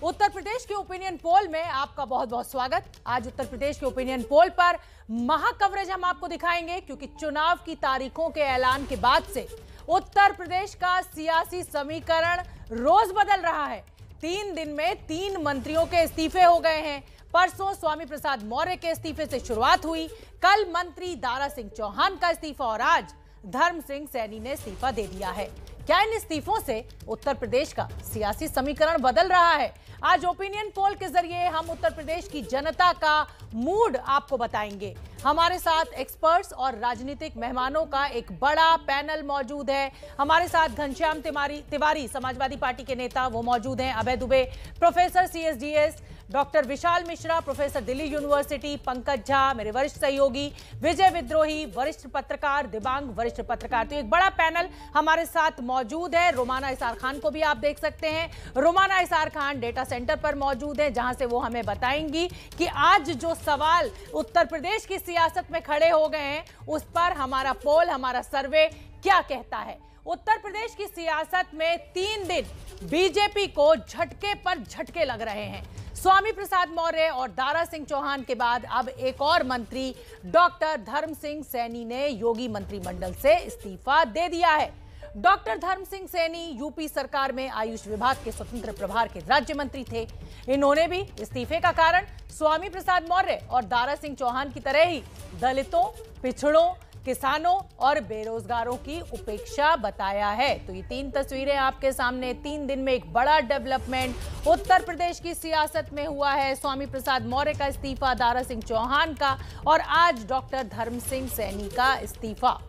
उत्तर प्रदेश के opinion poll में आपका बहुत बहुत स्वागत। आज उत्तर प्रदेश के ओपिनियन पोल पर महा कवरेज हम आपको दिखाएंगे, क्योंकि चुनाव की तारीखों के ऐलान के बाद से उत्तर प्रदेश का सियासी समीकरण रोज बदल रहा है। 3 दिन में 3 मंत्रियों के इस्तीफे हो गए हैं। परसों स्वामी प्रसाद मौर्य के इस्तीफे से शुरुआत हुई, कल मंत्री दारा सिंह चौहान का इस्तीफा और आज धर्म सिंह सैनी ने इस्तीफा दे दिया है। क्या इन इस्तीफों से उत्तर प्रदेश का सियासी समीकरण बदल रहा है? आज ओपिनियन पोल के जरिए हम उत्तर प्रदेश की जनता का मूड आपको बताएंगे। हमारे साथ एक्सपर्ट्स और राजनीतिक मेहमानों का एक बड़ा पैनल मौजूद है। हमारे साथ घनश्याम तिवारी समाजवादी पार्टी के नेता, वो मौजूद हैं। अभय Dubey, professor CSDS, doctor Vishal Mishra, professor Delhi university, Pankaj Jha मेरे वरिष्ठ सहयोगी, विजय विद्रोही वरिष्ठ पत्रकार, दिबांग वरिष्ठ पत्रकार। तो एक बड़ा पैनल हमारे साथ मौजूद है। रोमाना इसार खान को भी आप देख सकते हैं। रोमाना इसार खान डेटा सेंटर पर मौजूद है, जहां से वो हमें बताएंगी कि आज जो सवाल उत्तर प्रदेश की सियासत में खड़े हो गए हैं, उस पर हमारा पोल, हमारा सर्वे क्या कहता है। उत्तर प्रदेश की सियासत में 3 दिन बीजेपी को झटके पर झटके लग रहे हैं। स्वामी प्रसाद मौर्य और दारा सिंह चौहान के बाद अब एक और मंत्री डॉक्टर धर्म सिंह सैनी ने योगी मंत्रिमंडल से इस्तीफा दे दिया है। डॉक्टर धर्म सिंह सैनी यूपी सरकार में आयुष विभाग के स्वतंत्र प्रभार के राज्य मंत्री थे। इन्होंने भी इस्तीफे का कारण स्वामी प्रसाद मौर्य और दारा सिंह चौहान की तरह ही दलितों, पिछड़ों, किसानों और बेरोजगारों की उपेक्षा बताया है। तो ये 3 तस्वीरें आपके सामने। 3 दिन में एक बड़ा डेवलपमेंट उत्तर प्रदेश की सियासत में हुआ है। स्वामी प्रसाद मौर्य का इस्तीफा, दारा सिंह चौहान का, और आज डॉक्टर धर्म सिंह सैनी का इस्तीफा।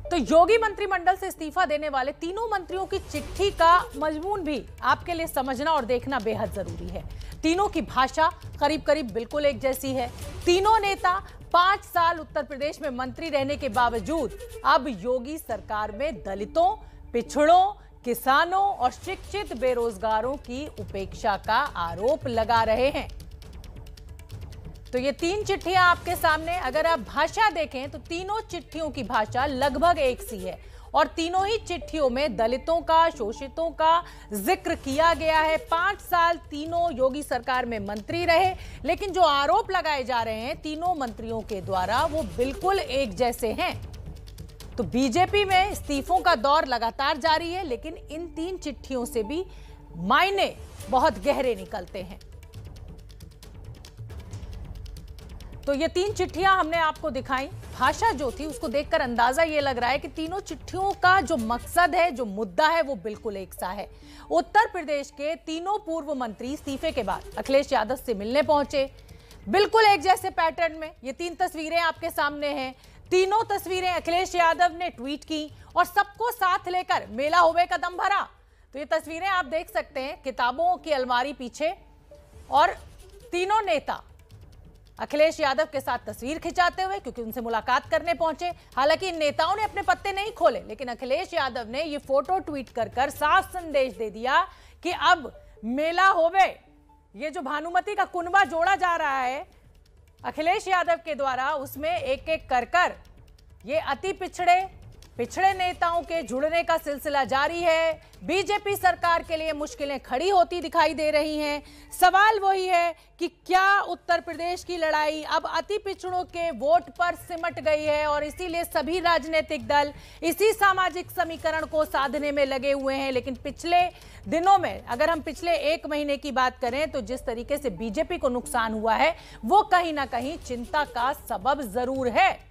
तो योगी मंत्रिमंडल से इस्तीफा देने वाले तीनों मंत्रियों की चिट्ठी का मजमून भी आपके लिए समझना और देखना बेहद जरूरी है। तीनों की भाषा करीब करीब बिल्कुल एक जैसी है। तीनों नेता 5 साल उत्तर प्रदेश में मंत्री रहने के बावजूद अब योगी सरकार में दलितों, पिछड़ों, किसानों और शिक्षित बेरोजगारों की उपेक्षा का आरोप लगा रहे हैं। तो ये 3 चिट्ठियां आपके सामने। अगर आप भाषा देखें तो तीनों चिट्ठियों की भाषा लगभग एक सी है और तीनों ही चिट्ठियों में दलितों का, शोषितों का जिक्र किया गया है। 5 साल तीनों योगी सरकार में मंत्री रहे, लेकिन जो आरोप लगाए जा रहे हैं तीनों मंत्रियों के द्वारा, वो बिल्कुल एक जैसे हैं। तो बीजेपी में इस्तीफों का दौर लगातार जारी है, लेकिन इन 3 चिट्ठियों से भी मायने बहुत गहरे निकलते हैं। तो ये 3 चिट्ठियां हमने आपको दिखाई। भाषा जो थी उसको देखकर अंदाजा ये लग रहा है कि तीनों चिट्ठियों का जो मकसद है, जो मुद्दा है, वो बिल्कुल एक सा है। उत्तर प्रदेश के तीनों पूर्व मंत्री इस्तीफे के बाद अखिलेश यादव से मिलने पहुंचे, बिल्कुल एक जैसे पैटर्न में। ये 3 तस्वीरें आपके सामने हैं। तीनों तस्वीरें अखिलेश यादव ने ट्वीट की और सबको साथ लेकर मेला होवे का दम भरा। तो ये तस्वीरें आप देख सकते हैं किताबों की अलमारी पीछे, और तीनों नेता अखिलेश यादव के साथ तस्वीर खिंचाते हुए, क्योंकि उनसे मुलाकात करने पहुंचे। हालांकि इन नेताओं ने अपने पत्ते नहीं खोले, लेकिन अखिलेश यादव ने ये फोटो ट्वीट कर साफ संदेश दे दिया कि अब मेला होवे। ये जो भानुमति का कुनबा जोड़ा जा रहा है अखिलेश यादव के द्वारा, उसमें एक एक कर ये अति पिछड़े नेताओं के जुड़ने का सिलसिला जारी है। बीजेपी सरकार के लिए मुश्किलें खड़ी होती दिखाई दे रही हैं। सवाल वही है कि क्या उत्तर प्रदेश की लड़ाई अब अति पिछड़ों के वोट पर सिमट गई है, और इसीलिए सभी राजनीतिक दल इसी सामाजिक समीकरण को साधने में लगे हुए हैं। लेकिन पिछले दिनों में, अगर हम पिछले 1 महीने की बात करें, तो जिस तरीके से बीजेपी को नुकसान हुआ है, वो कहीं ना कहीं चिंता का सबब जरूर है।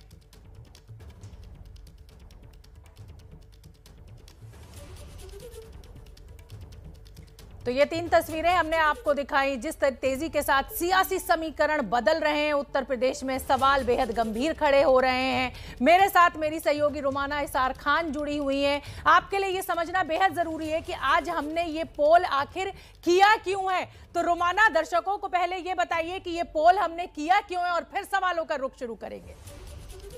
तो ये 3 तस्वीरें हमने आपको दिखाई। जिस तेजी के साथ सियासी समीकरण बदल रहे हैं उत्तर प्रदेश में, सवाल बेहद गंभीर खड़े हो रहे हैं। मेरे साथ मेरी सहयोगी रोमाना इसार खान जुड़ी हुई हैं। आपके लिए ये समझना बेहद जरूरी है कि आज हमने ये पोल आखिर किया क्यों है। तो रोमाना, दर्शकों को पहले ये बताइए कि ये पोल हमने किया क्यों है, और फिर सवालों का रुख शुरू करेंगे।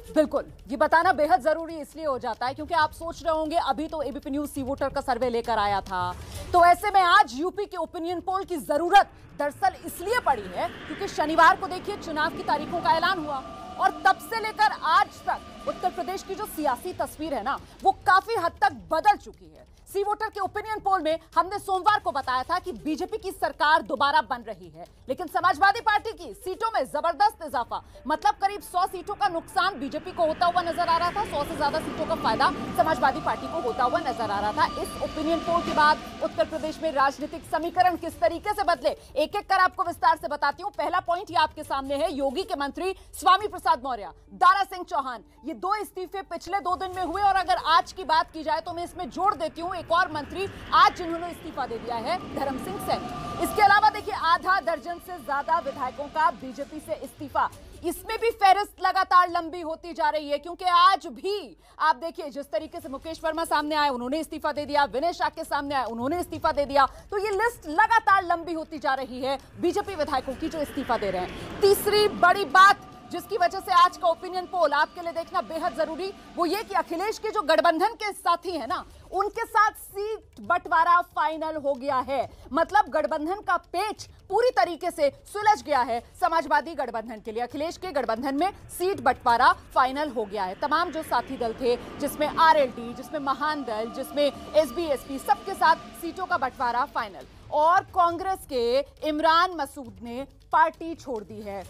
बिल्कुल, ये बताना बेहद जरूरी इसलिए हो जाता है क्योंकि आप सोच रहे होंगे अभी तो एबीपी न्यूज सी वोटर का सर्वे लेकर आया था, तो ऐसे में आज यूपी के ओपिनियन पोल की जरूरत दरअसल इसलिए पड़ी है क्योंकि शनिवार को देखिए चुनाव की तारीखों का ऐलान हुआ और तब से लेकर आज तक उत्तर प्रदेश की जो सियासी तस्वीर है ना, वो काफी हद तक बदल चुकी है। सी वोटर के ओपिनियन पोल में हमने सोमवार को बताया था कि बीजेपी की सरकार दोबारा बन रही है, लेकिन समाजवादी पार्टी की सीटों में जबरदस्त इजाफा, मतलब करीब 100 सीटों का नुकसान बीजेपी को होता हुआ नजर आ रहा था, 100 से ज्यादा सीटों का फायदा समाजवादी पार्टी को होता हुआ नजर आ रहा था। इस ओपिनियन पोल के बाद उत्तर प्रदेश में राजनीतिक समीकरण किस तरीके से बदले, एक एक कर आपको विस्तार से बताती हूं। पहला पॉइंट ये आपके सामने है, योगी के मंत्री स्वामी प्रसाद मौर्य, दारा सिंह चौहान, ये 2 इस्तीफे पिछले 2 दिन में हुए। और अगर आज की बात की जाए तो मैं इसमें जोड़ देती हूं एक और मंत्री आज जिन्होंने इस्तीफा दे दिया है, धर्म सिंह सैनी। इसके अलावा देखिए आधा दर्जन से ज्यादा विधायकों का बीजेपी से इस्तीफा। इसमें भी फेहरिस्त लगातार लंबी होती जा रही है, क्योंकि आज भी आप देखिए जिस तरीके से मुकेश वर्मा सामने आए, उन्होंने इस्तीफा दे दिया, विनय शाह के सामने आए, उन्होंने इस्तीफा दे दिया, तो ये लिस्ट लगातार लंबी होती जा रही है बीजेपी विधायकों की जो इस्तीफा दे रहे हैं। तीसरी बड़ी बात जिसकी वजह से आज का ओपिनियन पोल आपके लिए देखना बेहद जरूरी, वो ये कि अखिलेश के जो गठबंधन के साथी हैं ना, उनके साथ सीट बंटवारा फाइनल हो गया है। मतलब गठबंधन का पेच पूरी तरीके से सुलझ गया है समाजवादी गठबंधन के लिए। अखिलेश के गठबंधन में सीट बंटवारा फाइनल हो गया है। तमाम जो साथी दल थे, जिसमें आरएलडी, जिसमें महान दल, जिसमें एसबी, एसपी, सबके साथ सीटों का बंटवारा फाइनल। और कांग्रेस के इमरान मसूद ने पार्टी छोड़ दी है।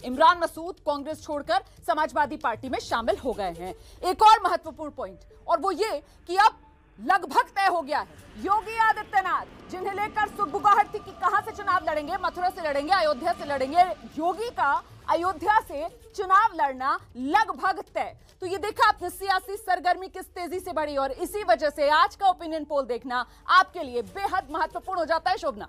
इमरान मसूद कांग्रेस छोड़कर समाजवादी पार्टी में शामिल हो गए हैं। एक और महत्वपूर्ण पॉइंट, और वो ये कि अब लगभग तय हो गया है योगी आदित्यनाथ, जिन्हें लेकर सुगबुगाहट थी कि कहां से चुनाव लड़ेंगे, मथुरा से लड़ेंगे, अयोध्या से लड़ेंगे। योगी का अयोध्या से चुनाव लड़ना लगभग तय। तो ये देखा आपने सियासी सरगर्मी किस तेजी से बढ़ी, और इसी वजह से आज का ओपिनियन पोल देखना आपके लिए बेहद महत्वपूर्ण हो जाता है। शोभना,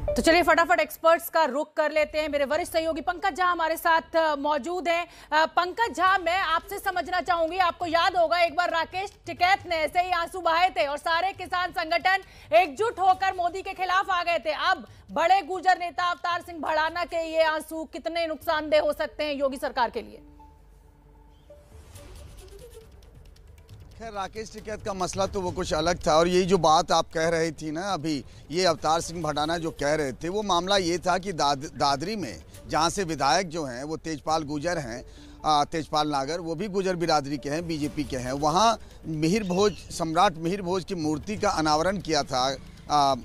तो चलिए फटाफट एक्सपर्ट्स का रुख कर लेते हैं। मेरे वरिष्ठ सहयोगी पंकज झा हमारे साथ मौजूद हैं। पंकज झा, मैं आपसे समझना चाहूंगी, आपको याद होगा एक बार राकेश टिकैत ने ऐसे ही आंसू बहाए थे और सारे किसान संगठन एकजुट होकर मोदी के खिलाफ आ गए थे। अब बड़े गुर्जर नेता अवतार सिंह भड़ाना के ये आंसू कितने नुकसानदेह हो सकते हैं योगी सरकार के लिए? खैर, राकेश टिकैत का मसला तो वो कुछ अलग था, और यही जो बात आप कह रही थी ना अभी, ये अवतार सिंह भड़ाना जो कह रहे थे, वो मामला ये था कि दादरी में जहाँ से विधायक जो हैं वो तेजपाल गुजर हैं, तेजपाल नागर, वो भी गुजर बिरादरी के हैं, बीजेपी के हैं। वहाँ मिहिर भोज, सम्राट मिहिर भोज की मूर्ति का अनावरण किया था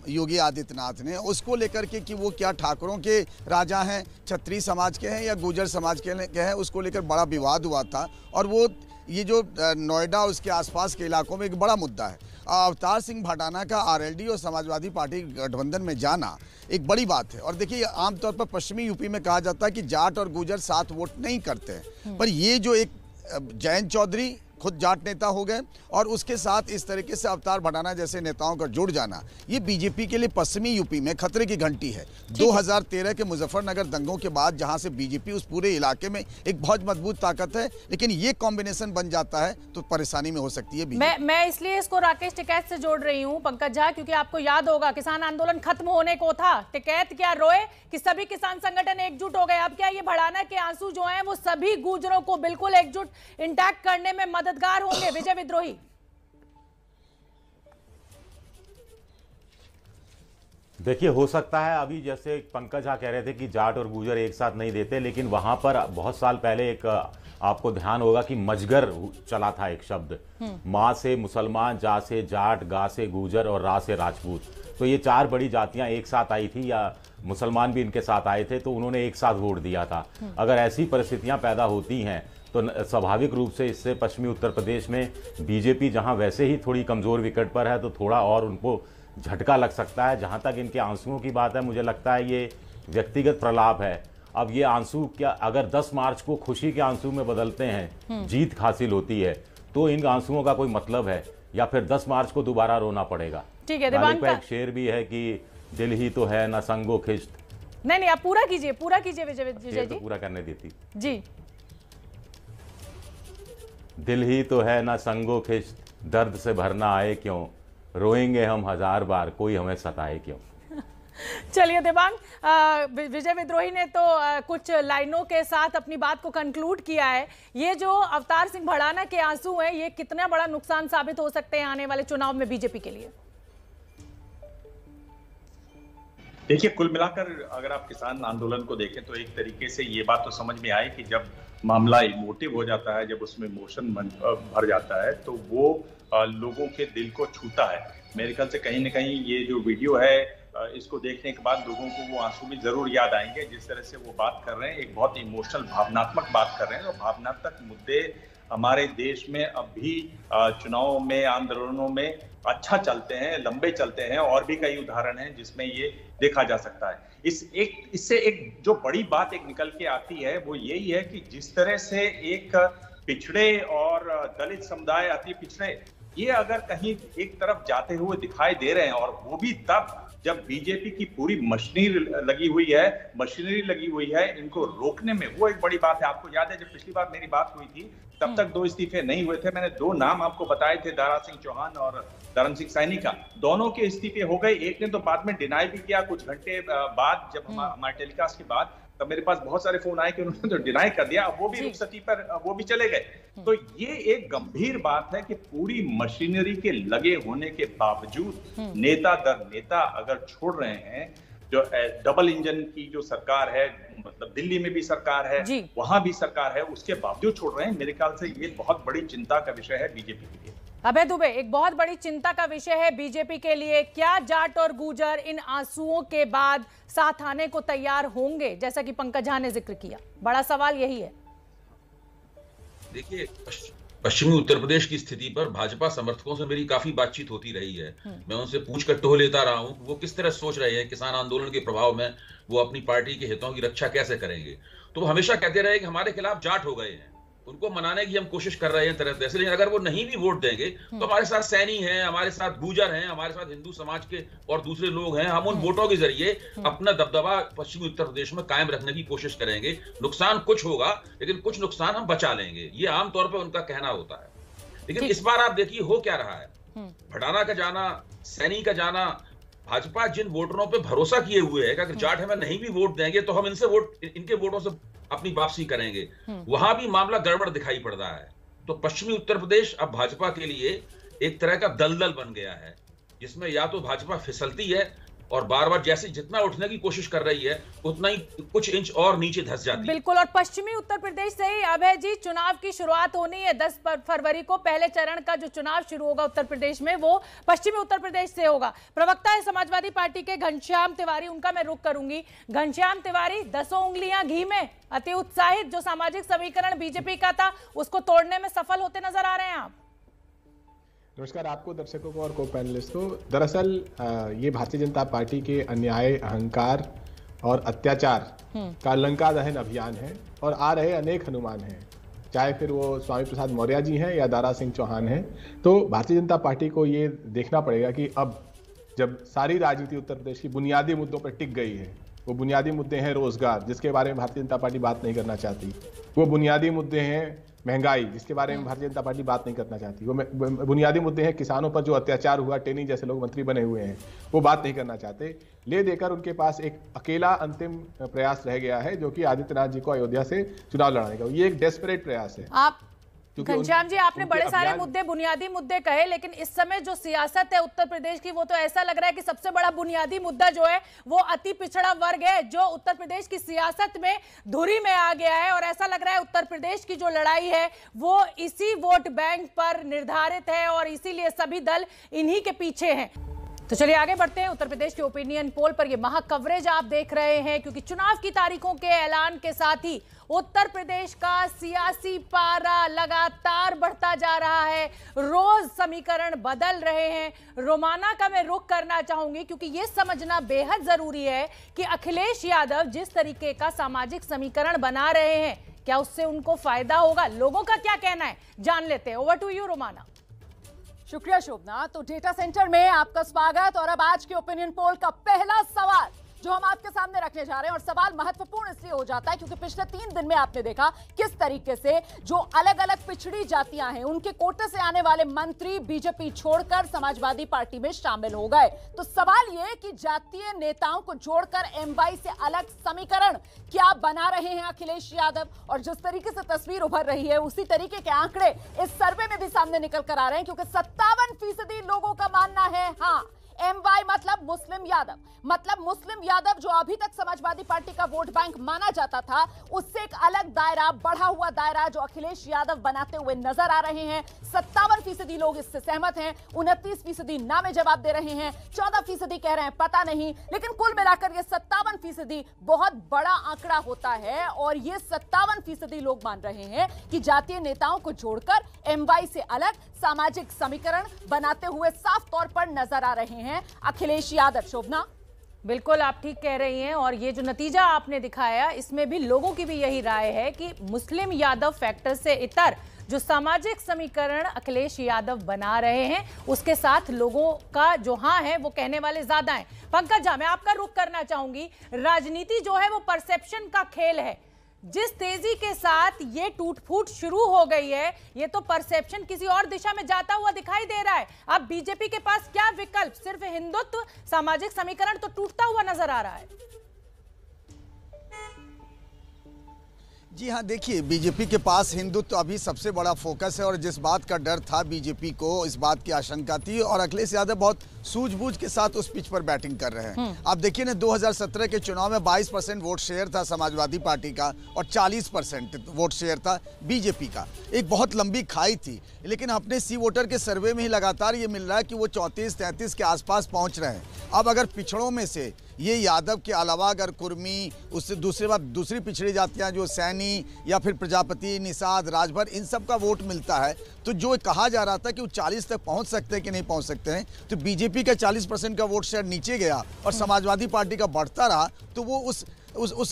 योगी आदित्यनाथ ने, उसको लेकर के कि वो क्या ठाकुरों के राजा हैं, क्षत्रिय समाज के हैं या गुजर समाज के हैं, उसको लेकर बड़ा विवाद हुआ था। और वो ये जो नोएडा उसके आसपास के इलाकों में एक बड़ा मुद्दा है। अवतार सिंह भड़ाना का आरएलडी और समाजवादी पार्टी गठबंधन में जाना एक बड़ी बात है। और देखिए, आमतौर पर पश्चिमी यूपी में कहा जाता है कि जाट और गुजर साथ वोट नहीं करते हैं, पर ये जो एक जयंत चौधरी खुद जाट नेता हो गए और उसके साथ इस तरीके से अवतार भड़ाना जैसे नेताओं का जुड़ जाना, ये बीजेपी के लिए पश्चिमी यूपी में खतरे की घंटी है। 2013 के मुजफ्फरनगर दंगों के बाद जहां से बीजेपी उस पूरे इलाके में एक बहुत मजबूत ताकत है, लेकिन ये कॉम्बिनेशन बन जाता है तो परेशानी में हो सकती है। मैं इसलिए इसको राकेश टिकैत से जोड़ रही हूँ पंकज झा, क्योंकि आपको याद होगा किसान आंदोलन खत्म होने को था, टिकैत क्या रोए कि सभी किसान संगठन एकजुट हो गए। अब क्या ये भड़ाना के आंसू जो हैं वो सभी गुर्जरों को बिल्कुल एकजुट इंटैक्ट करने में मददगार होंगे? विजय विद्रोही, देखिए, हो सकता है अभी जैसे पंकज झा कह रहे थे कि जाट और गुजर एक साथ नहीं देते, लेकिन वहां पर बहुत साल पहले एक आपको ध्यान होगा कि मजगर चला था एक शब्द, माँ से मुसलमान, जा से जाट, गा से गुजर और रा से राजपूत। तो ये 4 बड़ी जातियां एक साथ आई थी, या मुसलमान भी इनके साथ आए थे, तो उन्होंने एक साथ वोट दिया था। अगर ऐसी परिस्थितियां पैदा होती हैं तो स्वाभाविक रूप से इससे पश्चिमी उत्तर प्रदेश में बीजेपी जहां वैसे ही थोड़ी कमज़ोर विकेट पर है, तो थोड़ा और उनको झटका लग सकता है। जहां तक इनके आंसुओं की बात है, मुझे लगता है ये व्यक्तिगत प्रलाप है। अब ये आंसू क्या अगर 10 मार्च को खुशी के आंसू में बदलते हैं, जीत हासिल होती है, तो इन आंसुओं का कोई मतलब है, या फिर 10 मार्च को दोबारा रोना पड़ेगा? ठीक है, दिवांग का एक शेर भी है कि दिल ही तो है ना संगो खिश्त। नहीं, आप पूरा कीजिए विजय जी, तो पूरा करने देती जी। दिल ही तो है ना संगो खिश्त, दर्द से भरना आए क्यों, रोएंगे हम 1000 बार, कोई हमें सताए क्यों। चलिए दिवांग, विजय विद्रोही ने तो कुछ लाइनों के साथ अपनी बात को कंक्लूड किया है। ये जो अवतार सिंह भड़ाना के आंसू हैं, ये कितना बड़ा नुकसान साबित हो सकते हैं आने वाले चुनाव में बीजेपी के लिए? देखिए, कुल मिलाकर अगर आप किसान आंदोलन को देखें तो एक तरीके से ये बात तो समझ में आई कि जब मामला इमोटिव हो जाता है, जब उसमें इमोशन भर जाता है, तो वो लोगों के दिल को छूता है। मेरे ख्याल से कहीं न कहीं ये जो वीडियो है इसको देखने के बाद लोगों को वो आंसू भी जरूर याद आएंगे। जिस तरह से वो बात कर रहे हैं, एक बहुत इमोशनल भावनात्मक बात कर रहे हैं, और भावनात्मक मुद्दे हमारे देश में अब भी चुनाव में, आंदोलनों में अच्छा चलते हैं, लंबे चलते हैं, और भी कई उदाहरण हैं जिसमें ये देखा जा सकता है। इससे एक जो बड़ी बात एक निकल के आती है वो यही है कि जिस तरह से एक पिछड़े और दलित समुदाय, अति पिछड़े, ये अगर कहीं एक तरफ जाते हुए दिखाई दे रहे हैं, और वो भी तब जब बीजेपी की पूरी मशीनरी लगी हुई है इनको रोकने में, वो एक बड़ी बात है। आपको याद है जब पिछली बार मेरी बात हुई थी तब तक 2 इस्तीफे नहीं हुए थे। मैंने 2 नाम आपको बताए थे, दारा सिंह चौहान और धर्म सिंह सैनी का। दोनों के इस्तीफे हो गए। एक ने तो बाद में डिनाई भी किया कुछ घंटे बाद, जब हमारे टेलीकास्ट के बाद, तब मेरे पास बहुत सारे फोन आए कि उन्होंने तो डिनाई कर दिया, अब वो भी रुखसती पर वो भी चले गए। तो ये एक गंभीर बात है कि पूरी मशीनरी के लगे होने के बावजूद नेता दर नेता अगर छोड़ रहे हैं, जो डबल इंजन की जो सरकार है, मतलब दिल्ली में भी सरकार है, वहां भी सरकार है, उसके बावजूद छोड़ रहे हैं। मेरे ख्याल से ये बहुत बड़ी चिंता का विषय है बीजेपी के लिए। अभय दुबे, एक बहुत बड़ी चिंता का विषय है बीजेपी के लिए। क्या जाट और गुर्जर इन आंसुओं के बाद साथ आने को तैयार होंगे, जैसा कि पंकज झा ने जिक्र किया? बड़ा सवाल यही है। देखिए, पश्चिमी उत्तर प्रदेश की स्थिति पर भाजपा समर्थकों से मेरी काफी बातचीत होती रही है। मैं उनसे पूछ कर टोह लेता रहा हूं वो किस तरह सोच रहे हैं, किसान आंदोलन के प्रभाव में वो अपनी पार्टी के हितों की रक्षा कैसे करेंगे। तो वो हमेशा कहते रहे कि हमारे खिलाफ जाट हो गए हैं, उनको मनाने की हम कोशिश कर रहे हैं तरह तरह से, लेकिन अगर वो नहीं भी वोट देंगे तो हमारे साथ सैनी हैं, हमारे साथ गुर्जर हैं, हमारे साथ हिंदू समाज के और दूसरे लोग हैं। हम उन वोटों के जरिए अपना दबदबा पश्चिमी उत्तर प्रदेश में कायम रखने की कोशिश करेंगे। नुकसान कुछ होगा लेकिन कुछ नुकसान हम बचा लेंगे, ये आमतौर पर उनका कहना होता है। लेकिन इस बार आप देखिए हो क्या रहा है। भडाना का जाना, सैनी का जाना, भाजपा जिन वोटरों पे भरोसा किए हुए है कि अगर जाट हमें नहीं भी वोट देंगे तो हम इनके वोटों से अपनी वापसी करेंगे, वहां भी मामला गड़बड़ दिखाई पड़ रहा है। तो पश्चिमी उत्तर प्रदेश अब भाजपा के लिए एक तरह का दलदल बन गया है, जिसमें या तो भाजपा फिसलती है और बार बार जैसे जितना उठने की कोशिश कर रही है उतना ही कुछ इंच और नीचे धंस जाती है। बिल्कुल, और पश्चिमी उत्तर प्रदेश से ही अभय जी चुनाव की शुरुआत होनी है। 10 फरवरी को पहले चरण का जो चुनाव शुरू होगा उत्तर प्रदेश में, वो पश्चिमी उत्तर प्रदेश से होगा। प्रवक्ता है समाजवादी पार्टी के घनश्याम तिवारी, उनका मैं रुख करूंगी। घनश्याम तिवारी, 10 उंगलियां घी में, अति उत्साहित जो सामाजिक समीकरण बीजेपी का था उसको तोड़ने में सफल होते नजर आ रहे हैं आप? नमस्कार आपको, दर्शकों को और को पैनलिस्ट को। दरअसल ये भारतीय जनता पार्टी के अन्याय, अहंकार और अत्याचार का लंका दहन अभियान है, और आ रहे अनेक हनुमान हैं, चाहे फिर वो स्वामी प्रसाद मौर्य जी हैं या दारा सिंह चौहान हैं। तो भारतीय जनता पार्टी को ये देखना पड़ेगा कि अब जब सारी राजनीति उत्तर प्रदेश की बुनियादी मुद्दों पर टिक गई है, वो बुनियादी मुद्दे हैं रोजगार, जिसके बारे में भारतीय जनता पार्टी बात नहीं करना चाहती, वो बुनियादी मुद्दे हैं महंगाई, जिसके बारे में भारतीय जनता पार्टी बात नहीं करना चाहती, वो बुनियादी मुद्दे हैं किसानों पर जो अत्याचार हुआ, टेनी जैसे लोग मंत्री बने हुए हैं, वो बात नहीं करना चाहते। ले देकर उनके पास एक अकेला अंतिम प्रयास रह गया है, जो कि आदित्यनाथ जी को अयोध्या से चुनाव लड़ाने का। ये एक डेस्परेट प्रयास है। आप घनश्याम जी, आपने बड़े सारे मुद्दे, बुनियादी मुद्दे कहे, लेकिन इस समय जो सियासत है उत्तर प्रदेश की, वो तो ऐसा लग रहा है कि सबसे बड़ा बुनियादी मुद्दा जो है वो अति पिछड़ा वर्ग है, जो उत्तर प्रदेश की सियासत में धुरी में आ गया है। और ऐसा लग रहा है उत्तर प्रदेश की जो लड़ाई है वो इसी वोट बैंक पर निर्धारित है, और इसीलिए सभी दल इन्हीं के पीछे हैं। तो चलिए आगे बढ़ते हैं। उत्तर प्रदेश के ओपिनियन पोल पर ये महा कवरेज आप देख रहे हैं, क्योंकि चुनाव की तारीखों के ऐलान के साथ ही उत्तर प्रदेश का सियासी पारा लगातार बढ़ता जा रहा है। रोज समीकरण बदल रहे हैं। रोमाना का मैं रुख करना चाहूंगी, क्योंकि ये समझना बेहद जरूरी है कि अखिलेश यादव जिस तरीके का सामाजिक समीकरण बना रहे हैं, क्या उससे उनको फायदा होगा? लोगों का क्या कहना है, जान लेते हैं। Over to you Romana. शुक्रिया शोभना। तो डेटा सेंटर में आपका स्वागत। और अब आज के ओपिनियन पोल का पहला सवाल जो हम आपके सामने रखने जा रहे हैं, और सवाल महत्वपूर्ण इसलिए हो जाता है क्योंकि पिछले 3 दिन में आपने देखा किस तरीके से जो अलग अलग पिछड़ी जातियां हैं, उनके कोटे से आने वाले मंत्री बीजेपी छोड़कर समाजवादी पार्टी में शामिल हो गए। तो सवाल यह कि जातीय नेताओं को जोड़कर एमवाई से अलग समीकरण क्या बना रहे हैं अखिलेश यादव? और जिस तरीके से तस्वीर उभर रही है उसी तरीके के आंकड़े इस सर्वे में भी सामने निकल कर आ रहे हैं, क्योंकि 57% लोगों का मानना है हाँ, एमवाई मतलब मुस्लिम यादव, मतलब मुस्लिम यादव जो अभी तक समाजवादी पार्टी का वोट बैंक माना जाता था, उससे एक अलग दायरा, बढ़ा हुआ दायरा जो अखिलेश यादव बनाते हुए नजर आ रहे हैं। 57% लोग इससे सहमत हैं, 29% नामे जवाब दे रहे हैं, 14% कह रहे हैं पता नहीं। लेकिन कुल मिलाकर ये 57% बहुत बड़ा आंकड़ा होता है और ये 57% लोग मान रहे हैं कि जातीय नेताओं को जोड़कर एमवाई से अलग सामाजिक समीकरण बनाते हुए साफ तौर पर नजर आ रहे हैं अखिलेश यादव। शोभना, बिल्कुल आप ठीक कह रही हैं और ये जो नतीजा आपने दिखाया इसमें भी लोगों की भी यही राय है कि मुस्लिम यादव फैक्टर से इतर जो सामाजिक समीकरण अखिलेश यादव बना रहे हैं उसके साथ लोगों का जो हाँ है वो कहने वाले ज्यादा हैं। पंकज झा, मैं आपका रुख करना चाहूंगी। राजनीति जो है वो परसेप्शन का खेल है। जिस तेजी के साथ ये टूट फूट शुरू हो गई है, ये तो परसेप्शन किसी और दिशा में जाता हुआ दिखाई दे रहा है। अब बीजेपी के पास क्या विकल्प? सिर्फ हिंदुत्व, सामाजिक समीकरण तो टूटता हुआ नजर आ रहा है। जी हाँ, देखिए बीजेपी के पास हिंदुत्व अभी सबसे बड़ा फोकस है और जिस बात का डर था बीजेपी को, इस बात की आशंका थी और अखिलेश यादव बहुत सूझबूझ के साथ उस पिच पर बैटिंग कर रहे हैं। आप देखिए ना, 2017 के चुनाव में 22% वोट शेयर था समाजवादी पार्टी का और 40% वोट शेयर था बीजेपी का। एक बहुत लंबी खाई थी, लेकिन अपने सी वोटर के सर्वे में ही लगातार ये मिल रहा है कि वो 34-33 के आसपास पहुंच रहे हैं। अब अगर पिछड़ों में से ये यादव के अलावा अगर कुर्मी, उससे दूसरी पिछड़ी जातियां जो सैनी या फिर प्रजापति, निषाद, राजभर, इन सब का वोट मिलता है, तो जो कहा जा रहा था कि वो 40 तक पहुंच सकते हैं कि नहीं पहुंच सकते हैं, तो बीजेपी का 40% का वोट शेयर नीचे गया और समाजवादी पार्टी का बढ़ता रहा, तो वो उस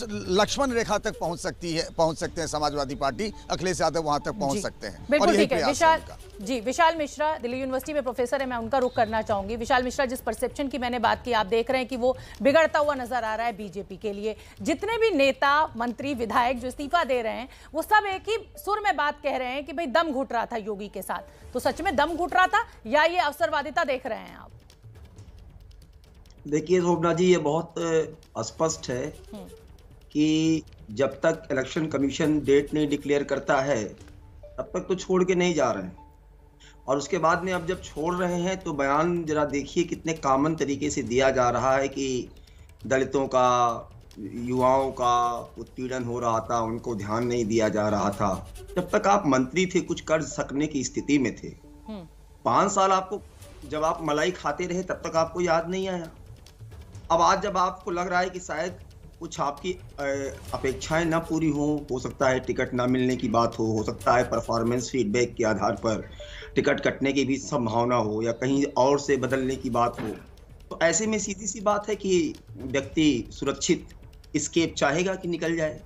लक्ष्मण रेखा तक पहुंच सकते हैं समाजवादी पार्टी, अखिलेश यादव वहां तक पहुंच सकते हैं। बिल्कुल ठीक है। विशाल मिश्रा दिल्ली यूनिवर्सिटी में प्रोफेसर है, मैं उनका रुख करना चाहूंगी। विशाल मिश्रा, जिस परसेप्शन की मैंने बात की, आप देख रहे हैं कि वो बिगड़ता हुआ नजर आ रहा है बीजेपी के लिए। जितने भी नेता, मंत्री, विधायक जो इस्तीफा दे रहे हैं वो सब एक ही सुर में बात कह रहे हैं कि भाई दम घुट रहा था योगी के साथ। तो सच में दम घुट रहा था या ये अवसरवादिता देख रहे हैं आप? देखिए शोभना जी, ये बहुत स्पष्ट है कि जब तक इलेक्शन कमीशन डेट नहीं डिक्लेयर करता है तब तक तो छोड़ के नहीं जा रहे हैं, और उसके बाद में अब जब छोड़ रहे हैं तो बयान जरा देखिए कितने कॉमन तरीके से दिया जा रहा है कि दलितों का, युवाओं का उत्पीड़न हो रहा था, उनको ध्यान नहीं दिया जा रहा था। जब तक आप मंत्री थे कुछ कर सकने की स्थिति में थे। 5 साल आपको जब आप मलाई खाते रहे तब तक आपको याद नहीं आया। अब आज जब आपको लग रहा है कि शायद कुछ आपकी अपेक्षाएं ना पूरी हो सकता है टिकट ना मिलने की बात हो सकता है परफॉर्मेंस फीडबैक के आधार पर टिकट कटने की भी संभावना हो या कहीं और से बदलने की बात हो, तो ऐसे में सीधी सी बात है कि व्यक्ति सुरक्षित एस्केप चाहेगा कि निकल जाए।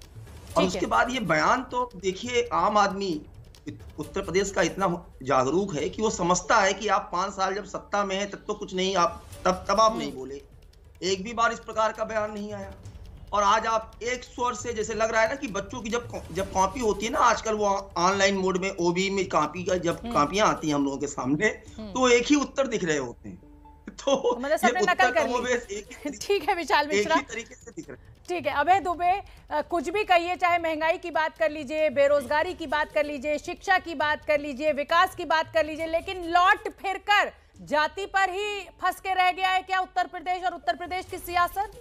और उसके बाद ये बयान तो देखिए, आम आदमी उत्तर प्रदेश का इतना जागरूक है कि वो समझता है कि आप 5 साल जब सत्ता में हैं तब तो कुछ नहीं, आप तब आप नहीं बोले, एक भी बार इस प्रकार का बयान नहीं आया। और आज आप एक स्वर से, जैसे लग रहा है ना कि बच्चों की जब कॉपी होती है ना, आजकल वो ऑनलाइन मोड में ओबी में कॉपी का जब कॉपियां आती हैं हम लोगों के सामने, तो एक ही उत्तर दिख रहे होते हैं। तो मतलब सबने नकल कर ली। ठीक है विशाल मिश्रा, तरीके से दिख रहा है। ठीक है अभय दुबे, कुछ भी कहिए, चाहे महंगाई की बात कर लीजिए, बेरोजगारी की बात कर लीजिए, शिक्षा की बात कर लीजिए, विकास की बात कर लीजिए, लेकिन लौट फिर कर जाति पर ही फंस के रह गया है क्या उत्तर प्रदेश और उत्तर प्रदेश की सियासत?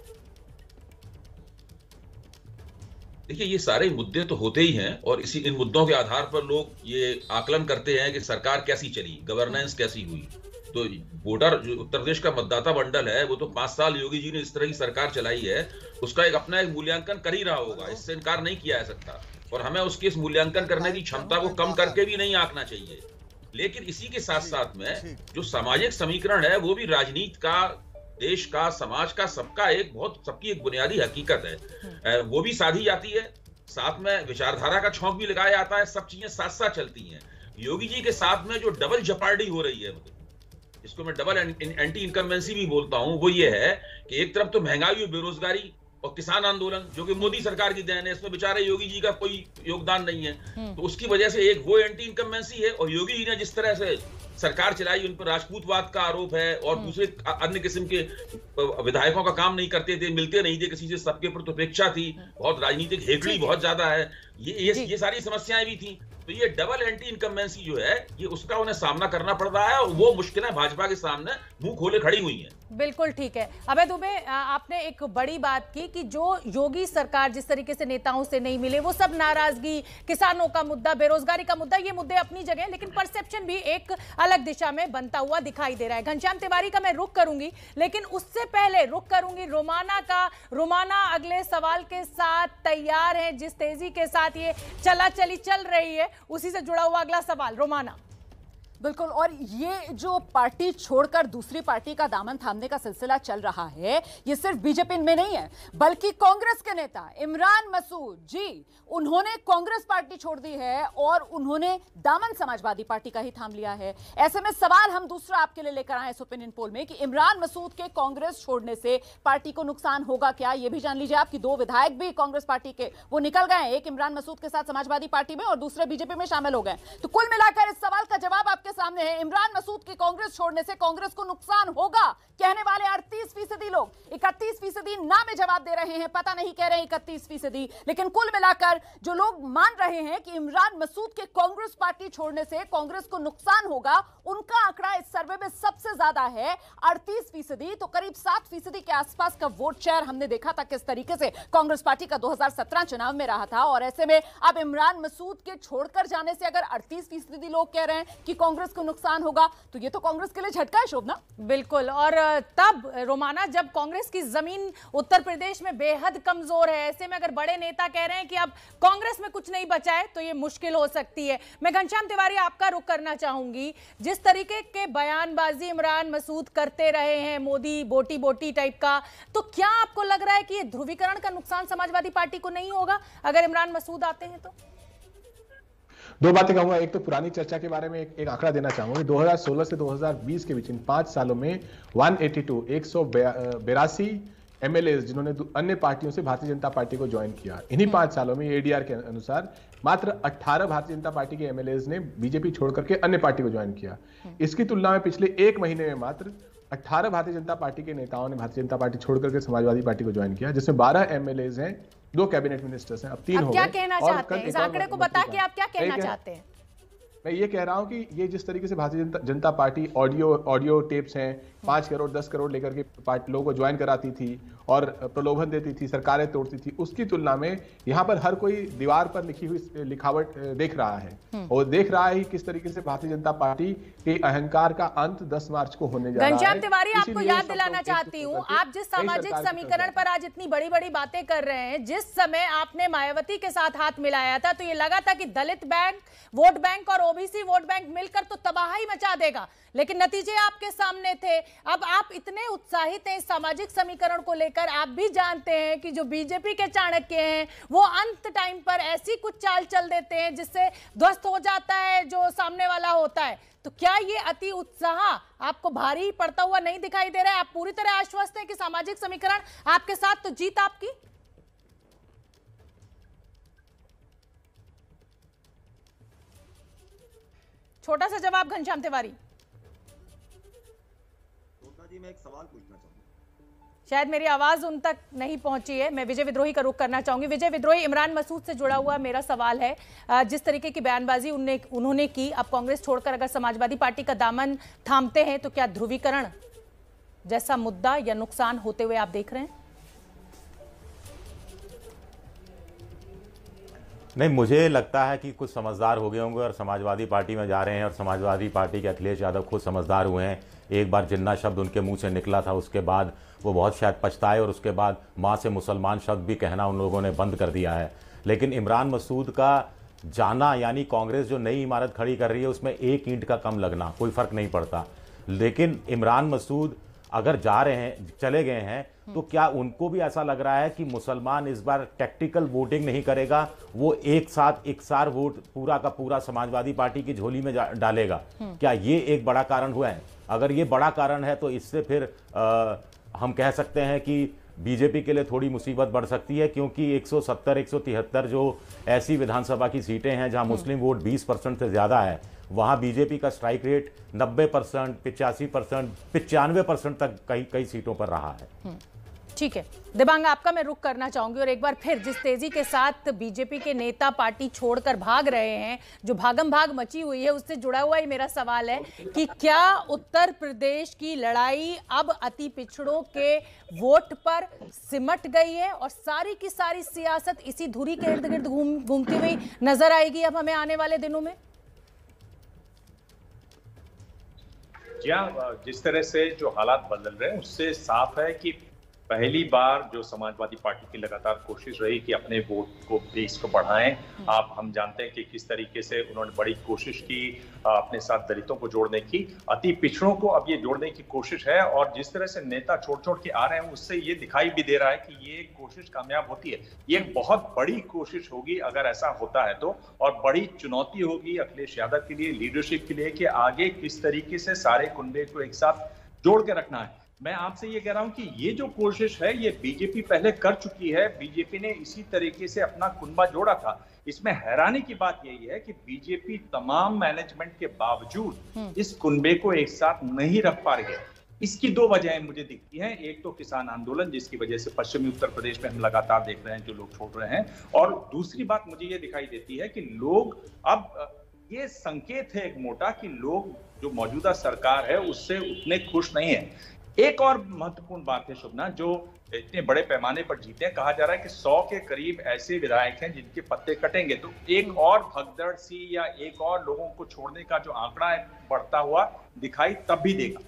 देखिए, ये सारे मुद्दे तो होते ही हैं और इन मुद्दों के आधार पर लोग ये आकलन करते हैं कि सरकार कैसी चली, गवर्नेंस कैसी हुई। तो वोटर, जो उत्तर प्रदेश का मतदाता मंडल है, वो तो 5 साल योगी जी ने इस तरह की सरकार चलाई है, उसका अपना एक मूल्यांकन कर ही रहा होगा, इससे इनकार नहीं किया जा सकता। और हमें उसके इस मूल्यांकन करने की क्षमता को कम करके भी नहीं आंकना चाहिए। लेकिन इसी के साथ साथ में जो सामाजिक समीकरण है वो भी राजनीति का, देश का, समाज का, सबकी एक बुनियादी हकीकत है, वो भी साधी जाती है। साथ में विचारधारा का छौंक भी लगाया जाता है, सब चीजें साथ साथ चलती हैं। योगी जी के साथ में जो डबल जपार्डी हो रही है, इसको मैं डबल एंटी इनकम्बेंसी भी बोलता हूं, वो ये है कि एक तरफ तो महंगाई और बेरोजगारी और किसान आंदोलन जो कि मोदी सरकार की देन है, इसमें बेचारे योगी जी का कोई योगदान नहीं है, तो उसकी वजह से एक वो एंटी इनकम्बेंसी है। और योगी जी ने जिस तरह से सरकार चलाई, उन पर राजपूतवाद का आरोप है और दूसरे अन्य किस्म के विधायकों का काम नहीं करते थे, मिलते नहीं थे किसी से, सबके प्रति उपेक्षा थी, बहुत राजनीतिक हेकड़ी बहुत ज्यादा है, ये सारी समस्याएं भी थी। तो ये डबल एंटी इनकम्बेंसी जो है, ये उसका उन्हें सामना करना पड़ रहा है और वो मुश्किलें भाजपा के सामने मुंह खोले खड़ी हुई हैं। बिल्कुल ठीक है। अभय दुबे, आपने एक बड़ी बात की कि जो योगी सरकार जिस तरीके से नेताओं से नहीं मिले, वो सब नाराजगी, किसानों का मुद्दा, बेरोजगारी का मुद्दा, ये मुद्दे अपनी जगह, लेकिन परसेप्शन भी एक अलग दिशा में बनता हुआ दिखाई दे रहा है। घनश्याम तिवारी का मैं रुख करूंगी, लेकिन उससे पहले रुख करूंगी रोमाना का। रोमाना अगले सवाल के साथ तैयार है। जिस तेजी के साथ ये चलाचली चल रही है, उसी से जुड़ा हुआ अगला सवाल। रोमाना। बिल्कुल, और ये जो पार्टी छोड़कर दूसरी पार्टी का दामन थामने का सिलसिला चल रहा है, ये सिर्फ बीजेपी में नहीं है, बल्कि कांग्रेस के नेता इमरान मसूद जी, उन्होंने कांग्रेस पार्टी छोड़ दी है और उन्होंने दामन समाजवादी पार्टी का ही थाम लिया है। ऐसे में सवाल हम दूसरा आपके लिए लेकर आए इस ओपिनियन पोल में कि इमरान मसूद के कांग्रेस छोड़ने से पार्टी को नुकसान होगा क्या, ये भी जान लीजिए। आपकी 2 विधायक भी कांग्रेस पार्टी के वो निकल गए, एक इमरान मसूद के साथ समाजवादी पार्टी में और दूसरे बीजेपी में शामिल हो गए। तो कुल मिलाकर इस सवाल का जवाब आपके सामने है, इमरान मसूद के कांग्रेस छोड़ने से कांग्रेस को नुकसान होगा। कहने वाले 38% लोग, 31% ना में जवाब दे रहे हैं, पता नहीं कह रहे हैं 31%, लेकिन कुल मिलाकर जो लोग मान रहे हैं कि इमरान मसूद के कांग्रेस पार्टी छोड़ने से कांग्रेस को नुकसान होगा, उनका आंकड़ा इस सर्वे में सबसे ज्यादा है 38%। तो करीब 7% के आसपास का वोट शेयर हमने देखा था किस तरीके से कांग्रेस पार्टी का 2017 चुनाव में रहा था। और ऐसे में अब इमरान मसूद के छोड़कर जाने से अगर 38% लोग कह रहे हैं कि कांग्रेस को नुकसान होगा, तो ये तो कांग्रेस के लिए झटका है शोभना। बिल्कुल। और तब रोमाना, जब कांग्रेस की जमीन उत्तर प्रदेश में बेहद कमजोर है, ऐसे में अगर बड़े नेता कह रहे हैं कि अब कांग्रेस में कुछ नहीं बचा है, तो ये मुश्किल हो सकती है। मैं घनश्याम तिवारी आपका रुख करना चाहूंगी। जिस तरीके के बयानबाजी इमरान मसूद करते रहे हैं, मोदी बोटी बोटी टाइप का, तो क्या आपको लग रहा है कि ये ध्रुवीकरण का नुकसान समाजवादी पार्टी को नहीं होगा अगर इमरान मसूद आते हैं? तो 2 बातें कहूंगा। एक तो पुरानी चर्चा के बारे में एक आंकड़ा देना चाहूंगा। 2016 से 2020 के बीच इन 5 सालों में 182 एमएलए जिन्होंने अन्य पार्टियों से भारतीय जनता पार्टी को ज्वाइन किया, इन्हीं 5 सालों में एडीआर के अनुसार मात्र 18 भारतीय जनता पार्टी के एमएलए ने बीजेपी छोड़ करके अन्य पार्टी को ज्वाइन किया। इसकी तुलना में पिछले 1 महीने में मात्र 18 भारतीय जनता पार्टी के नेताओं ने भारतीय जनता पार्टी छोड़ करके समाजवादी पार्टी को ज्वाइन किया, जिसमें 12 एमएलए हैं, 2 कैबिनेट मिनिस्टर्स हैं, अब 3 हो गए। क्या कहना चाहते हैं? इस आंकड़े को बता के आप क्या कहना चाहते हैं? मैं ये कह रहा हूं कि ये जिस तरीके से Bharatiya Janata party audio tapes हैं, 5 करोड़ 10 करोड़ लेकर के पार्टी लोगों को ज्वाइन कराती थी और प्रलोभन देती थी, सरकारें तोड़ती थी, उसकी तुलना में यहाँ पर हर कोई दीवार पर लिखी हुई लिखावट देख रहा है और देख रहा है किस तरीके से भारतीय जनता पार्टी के अहंकार का अंत 10 मार्च को होने जा रहा है। घनश्याम तिवारी, आपको याद दिलाना चाहती हूँ, आप जिस सामाजिक समीकरण पर आज इतनी बड़ी बड़ी बातें कर रहे हैं, जिस समय आपने मायावती के साथ हाथ मिलाया था, तो ये लगा था कि दलित बैंक, वोट बैंक और ओबीसी वोट बैंक मिलकर तो तबाही मचा देगा, लेकिन नतीजे आपके सामने थे। अब आप इतने उत्साहित हैं इस सामाजिक समीकरण को लेकर, आप भी जानते हैं कि जो बीजेपी के चाणक्य हैं वो अंत टाइम पर ऐसी कुछ चाल चल देते हैं जिससे ध्वस्त हो जाता है जो सामने वाला होता है। तो क्या ये अति उत्साह आपको भारी पड़ता हुआ नहीं दिखाई दे रहा है? आप पूरी तरह आश्वस्त हैं कि सामाजिक समीकरण आपके साथ, तो जीत आपकी? छोटा सा जवाब घनश्याम तिवारी। जी मैं एक सवाल पूछना चाहूंगा, शायद मेरी आवाज उन तक नहीं पहुंची है। मैं विजय विद्रोही का रुख करना चाहूंगी। विजय विद्रोही, इमरान मसूद से जुड़ा हुआ मेरा सवाल है, जिस तरीके की बयानबाजी उन्होंने की, अब कांग्रेस छोड़कर अगर समाजवादी पार्टी का दामन थामते हैं, तो क्या ध्रुवीकरण जैसा मुद्दा या नुकसान होते हुए आप देख रहे हैं? नहीं, मुझे लगता है कि कुछ समझदार हो गए होंगे और समाजवादी पार्टी में जा रहे हैं, और समाजवादी पार्टी के अखिलेश यादव खुद समझदार हुए हैं। एक बार जिन्ना शब्द उनके मुंह से निकला था, उसके बाद वो बहुत शायद पछताए और उसके बाद माँ से मुसलमान शब्द भी कहना उन लोगों ने बंद कर दिया है। लेकिन इमरान मसूद का जाना, यानी कांग्रेस जो नई इमारत खड़ी कर रही है उसमें 1 ईंट का कम लगना कोई फर्क नहीं पड़ता। लेकिन इमरान मसूद अगर जा रहे हैं, चले गए हैं, तो क्या उनको भी ऐसा लग रहा है कि मुसलमान इस बार टैक्टिकल वोटिंग नहीं करेगा, वो एक साथ इकसार वोट पूरा का पूरा समाजवादी पार्टी की झोली में डालेगा? क्या ये एक बड़ा कारण हुआ है? अगर ये बड़ा कारण है तो इससे फिर हम कह सकते हैं कि बीजेपी के लिए थोड़ी मुसीबत बढ़ सकती है, क्योंकि 170 173 जो ऐसी विधानसभा की सीटें हैं जहां मुस्लिम वोट 20% से ज़्यादा है, वहां बीजेपी का स्ट्राइक रेट 90%, 85%, 95% तक कई सीटों पर रहा है। ठीक है दिबांग, आपका मैं रुख करना चाहूंगी और एक बार फिर जिस तेजी के साथ बीजेपी के नेता पार्टी छोड़कर भाग रहे हैं, जो भागम भाग मची हुई है, उससे जुड़ा हुआ ही मेरा सवाल है कि क्या उत्तर प्रदेश की लड़ाई अब अति पिछड़ों के वोट पर सिमट गई है और सारी की सारी सियासत इसी धुरी के इर्द गिर्द घूमती हुई नजर आएगी अब हमें आने वाले दिनों में? जिस तरह से जो हालात बदल रहे हैं उससे साफ है कि पहली बार जो समाजवादी पार्टी की लगातार कोशिश रही कि अपने वोट को बेस को बढ़ाएं। हम जानते हैं कि किस तरीके से उन्होंने बड़ी कोशिश की अपने साथ दलितों को जोड़ने की, अति पिछड़ों को अब ये जोड़ने की कोशिश है। और जिस तरह से नेता छोड़ के आ रहे हैं उससे ये दिखाई भी दे रहा है कि ये कोशिश कामयाब होती है। ये एक बहुत बड़ी कोशिश होगी अगर ऐसा होता है तो, और बड़ी चुनौती होगी अखिलेश यादव के लिए, लीडरशिप के लिए, कि आगे किस तरीके से सारे कुनबे को एक साथ जोड़ के रखना है। मैं आपसे ये कह रहा हूं कि ये जो कोशिश है ये बीजेपी पहले कर चुकी है। बीजेपी ने इसी तरीके से अपना कुनबा जोड़ा था। इसमें हैरानी की बात यही है कि बीजेपी तमाम मैनेजमेंट के बावजूद इस कुनबे को एक साथ नहीं रख पा रही है। इसकी दो वजहें मुझे दिखती हैं। एक तो किसान आंदोलन, जिसकी वजह से पश्चिमी उत्तर प्रदेश में हम लगातार देख रहे हैं जो लोग छोड़ रहे हैं, और दूसरी बात मुझे ये दिखाई देती है कि लोग अब, ये संकेत है एक मोटा कि लोग जो मौजूदा सरकार है उससे उतने खुश नहीं है। एक और महत्वपूर्ण बात है शुभना, जो इतने बड़े पैमाने पर जीते हैं, कहा जा रहा है कि 100 के करीब ऐसे विधायक हैं जिनके पत्ते कटेंगे, तो एक और भगदड़ सी या एक और लोगों को छोड़ने का जो आंकड़ा है बढ़ता हुआ दिखाई तब भी देगा।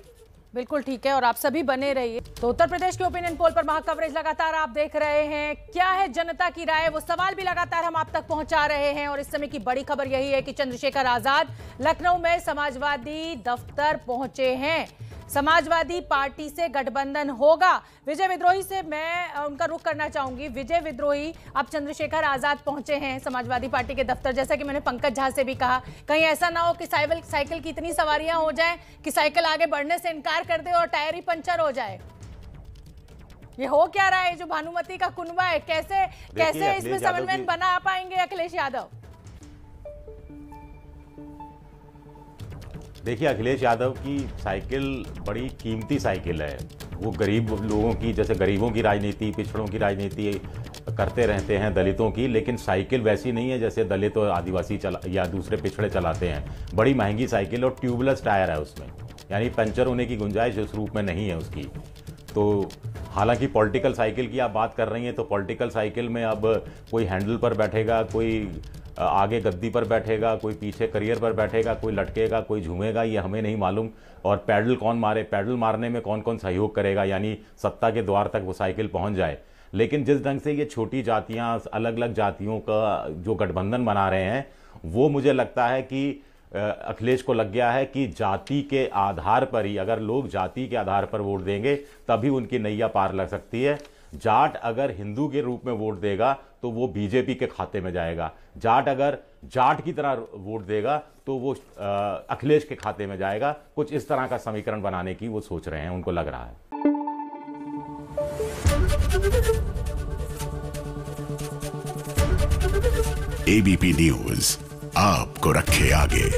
बिल्कुल ठीक है, और आप सभी बने रहिए। तो उत्तर प्रदेश के ओपिनियन पोल पर महाकवरेज लगातार आप देख रहे हैं। क्या है जनता की राय, वो सवाल भी लगातार हम आप तक पहुंचा रहे हैं। और इस समय की बड़ी खबर यही है कि चंद्रशेखर आजाद लखनऊ में समाजवादी दफ्तर पहुंचे हैं। समाजवादी पार्टी से गठबंधन होगा। विजय विद्रोही से मैं उनका रुख करना चाहूंगी। विजय विद्रोही, अब चंद्रशेखर आजाद पहुंचे हैं समाजवादी पार्टी के दफ्तर, जैसा कि मैंने पंकज झा से भी कहा, कहीं ऐसा ना हो कि साइकिल की इतनी सवारियां हो जाएं कि साइकिल आगे बढ़ने से इनकार कर दे और टायर ही पंचर हो जाए। ये हो क्या रहा है? जो भानुमति का कुनबा है, कैसे इसमें समन्वय बना पाएंगे अखिलेश यादव? देखिए, अखिलेश यादव की साइकिल बड़ी कीमती साइकिल है। वो गरीब लोगों की, जैसे गरीबों की राजनीति, पिछड़ों की राजनीति करते रहते हैं, दलितों की, लेकिन साइकिल वैसी नहीं है जैसे दलित और आदिवासी या दूसरे पिछड़े चलाते हैं। बड़ी महंगी साइकिल और ट्यूबलेस टायर है उसमें, यानी पंचर होने की गुंजाइश उस रूप में नहीं है उसकी। तो हालांकि पॉलिटिकल साइकिल की आप बात कर रही हैं, तो पॉलिटिकल साइकिल में अब कोई हैंडल पर बैठेगा, कोई आगे गद्दी पर बैठेगा, कोई पीछे करियर पर बैठेगा, कोई लटकेगा, कोई झूमेगा, ये हमें नहीं मालूम। और पैडल कौन मारे, पैडल मारने में कौन कौन सहयोग करेगा, यानी सत्ता के द्वार तक वो साइकिल पहुंच जाए। लेकिन जिस ढंग से ये छोटी जातियां, अलग अलग जातियों का जो गठबंधन बना रहे हैं, वो मुझे लगता है कि अखिलेश को लग गया है कि जाति के आधार पर ही, अगर लोग जाति के आधार पर वोट देंगे तभी उनकी नैया पार लग सकती है। जाट अगर हिंदू के रूप में वोट देगा तो वो बीजेपी के खाते में जाएगा। जाट अगर जाट की तरह वोट देगा तो वो अखिलेश के खाते में जाएगा। कुछ इस तरह का समीकरण बनाने की वो सोच रहे हैं, उनको लग रहा है। एबीपी न्यूज आपको रखे आगे।